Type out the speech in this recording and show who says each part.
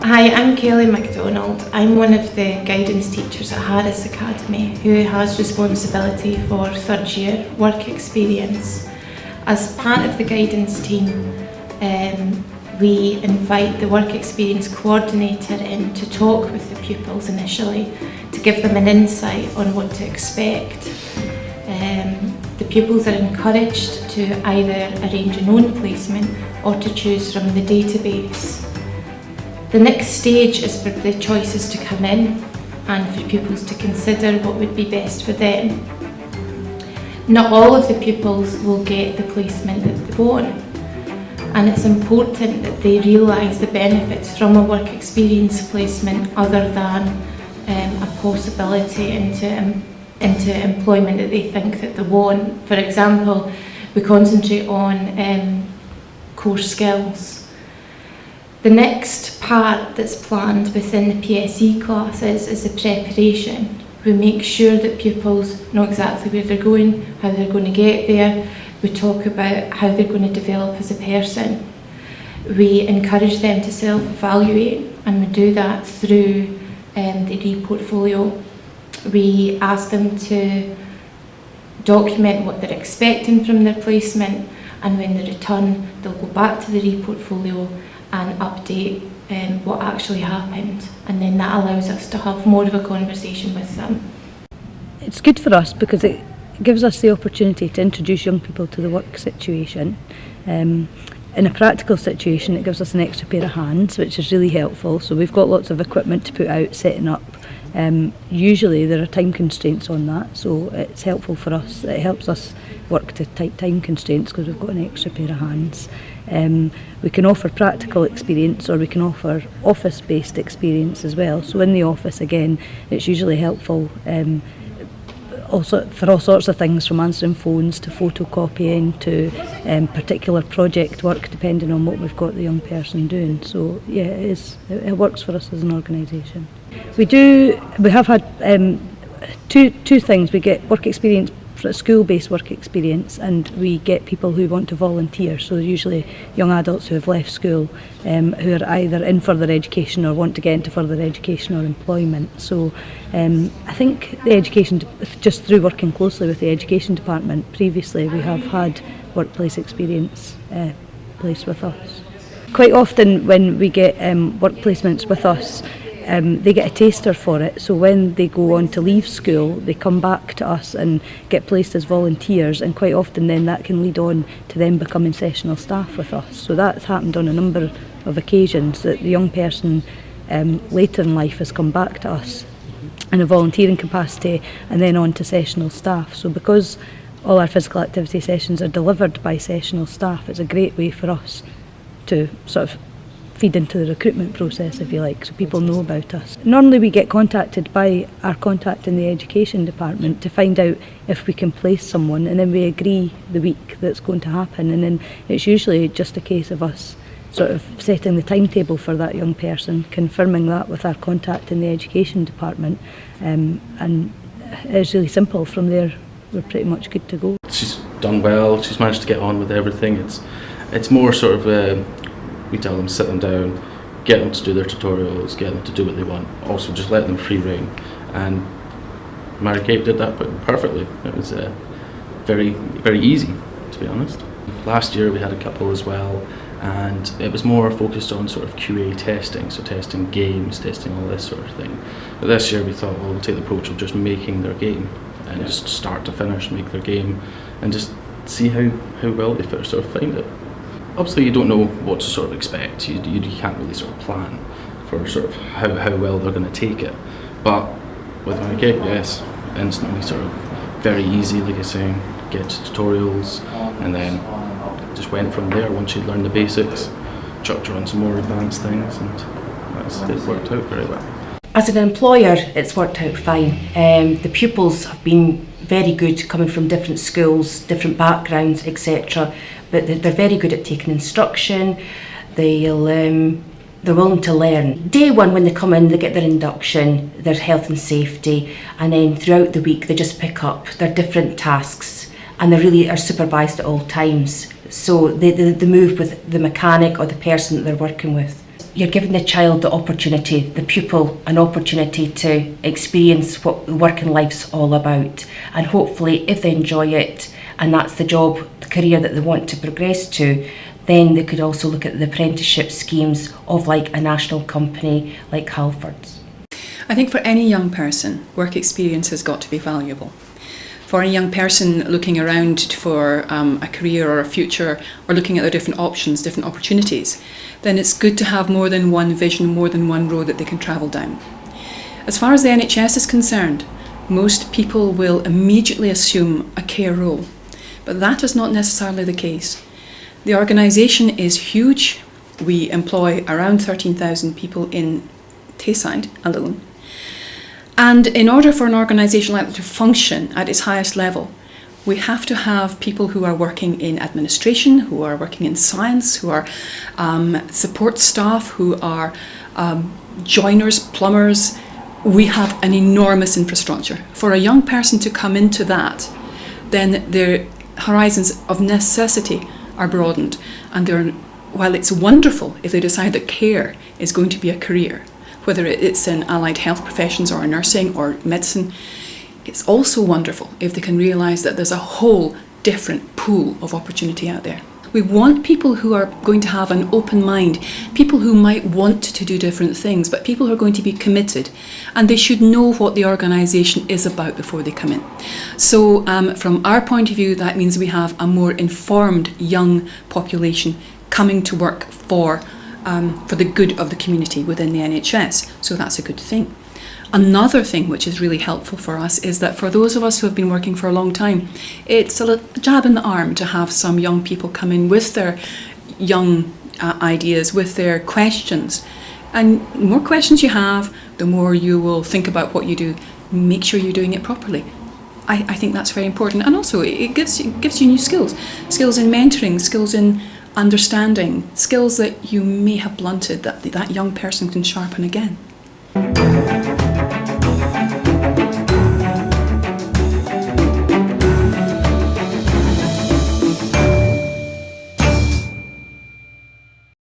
Speaker 1: Hi, I'm Kelly MacDonald. I'm one of the guidance teachers at Harris Academy who has responsibility for third year work experience. As part of the guidance team, we invite the work experience coordinator in to talk with the pupils initially to give them an insight on what to expect. The pupils are encouraged to either arrange an own placement or to choose from the database. The next stage is for the choices to come in and for pupils to consider what would be best for them. Not all of the pupils will get the placement that they want, and it's important that they realise the benefits from a work experience placement other than a possibility into employment that they think that they want. For example, we concentrate on core skills. The next part that's planned within the PSE classes is the preparation. We make sure that pupils know exactly where they're going, how they're going to get there. We talk about how they're going to develop as a person. We encourage them to self-evaluate, and we do that through the re-portfolio. We ask them to document what they're expecting from their placement, and when they return, they'll go back to the re-portfolio and update what actually happened, and then that allows us to have more of a conversation with them.
Speaker 2: It's good for us because it gives us the opportunity to introduce young people to the work situation. In a practical situation, it gives us an extra pair of hands, which is really helpful. So we've got lots of equipment to put out, setting up. Usually there are time constraints on that, so it's helpful for us. It helps us work to tight time constraints because we've got an extra pair of hands. We can offer practical experience, or we can offer office-based experience as well. So in the office, again, it's usually helpful also for all sorts of things, from answering phones to photocopying to particular project work, depending on what we've got the young person doing. So yeah, it works for us as an organisation. We have had two things. We get work experience, school-based work experience, and we get people who want to volunteer. So usually young adults who have left school, who are either in further education or want to get into further education or employment. So I think the education, just through working closely with the education department previously, we have had workplace experience placed with us. Quite often when we get work placements with us, they get a taster for it, so when they go on to leave school, they come back to us and get placed as volunteers, and quite often then that can lead on to them becoming sessional staff with us. So that's happened on a number of occasions, that the young person later in life has come back to us in a volunteering capacity and then on to sessional staff. So because all our physical activity sessions are delivered by sessional staff, it's a great way for us to sort of feed into the recruitment process, if you like, so people know about us. Normally we get contacted by our contact in the education department to find out if we can place someone, and then we agree the week that's going to happen, and then it's usually just a case of us sort of setting the timetable for that young person, confirming that with our contact in the education department, and it's really simple. From there we're pretty much good to go.
Speaker 3: She's done well, she's managed to get on with everything. It's more sort of we tell them, sit them down, get them to do their tutorials, get them to do what they want. Also just let them free rein. And Mary Kate did that perfectly. It was very, very easy, to be honest. Last year we had a couple as well, and it was more focused on sort of QA testing, so testing games, testing all this sort of thing. But this year we thought, well, we'll take the approach of just making their game, and just start to finish make their game, and just see how well they sort of find it. Obviously you don't know what to sort of expect, you can't really sort of plan for sort of how well they're going to take it. But with Mary Kate, yes, instantly sort of very easy, like I was saying, get to tutorials, and then just went from there. Once she'd learned the basics, chucked her on some more advanced things, and it worked out very well.
Speaker 4: As an employer, it's worked out fine. The pupils have been very good, coming from different schools, different backgrounds, etc. But they're very good at taking instruction. They're willing to learn. Day one, when they come in, they get their induction, their health and safety, and then throughout the week they just pick up their different tasks, and they really are supervised at all times. So they move with the mechanic or the person that they're working with. you're giving the child the opportunity, the pupil, an opportunity to experience what working life's all about. And hopefully, if they enjoy it, and that's the job, the career that they want to progress to, then they could also look at the apprenticeship schemes of like a national company like Halfords.
Speaker 5: I think for any young person, work experience has got to be valuable. For any young person looking around for a career or a future, or looking at their different options, different opportunities, then it's good to have more than one vision, more than one road that they can travel down. As far as the NHS is concerned, most people will immediately assume a care role, but that is not necessarily the case. The organisation is huge. We employ around 13,000 people in Tayside alone. And in order for an organisation like that to function at its highest level, we have to have people who are working in administration, who are working in science, who are support staff, who are joiners, plumbers. We have an enormous infrastructure. For a young person to come into that, then their horizons of necessity are broadened. And while it's wonderful if they decide that care is going to be a career, whether it's in allied health professions or nursing or medicine, it's also wonderful if they can realise that there's a whole different pool of opportunity out there. We want people who are going to have an open mind, people who might want to do different things, but people who are going to be committed, and they should know what the organisation is about before they come in. So from our point of view, that means we have a more informed young population coming to work for the good of the community within the NHS. So that's a good thing. Another thing which is really helpful for us is that for those of us who have been working for a long time, it's a jab in the arm to have some young people come in with their young ideas, with their questions. And the more questions you have, the more you will think about what you do. Make sure you're doing it properly. I think that's very important. And also it gives you new skills. Skills in mentoring, skills in understanding, skills that you may have blunted that young person can sharpen again.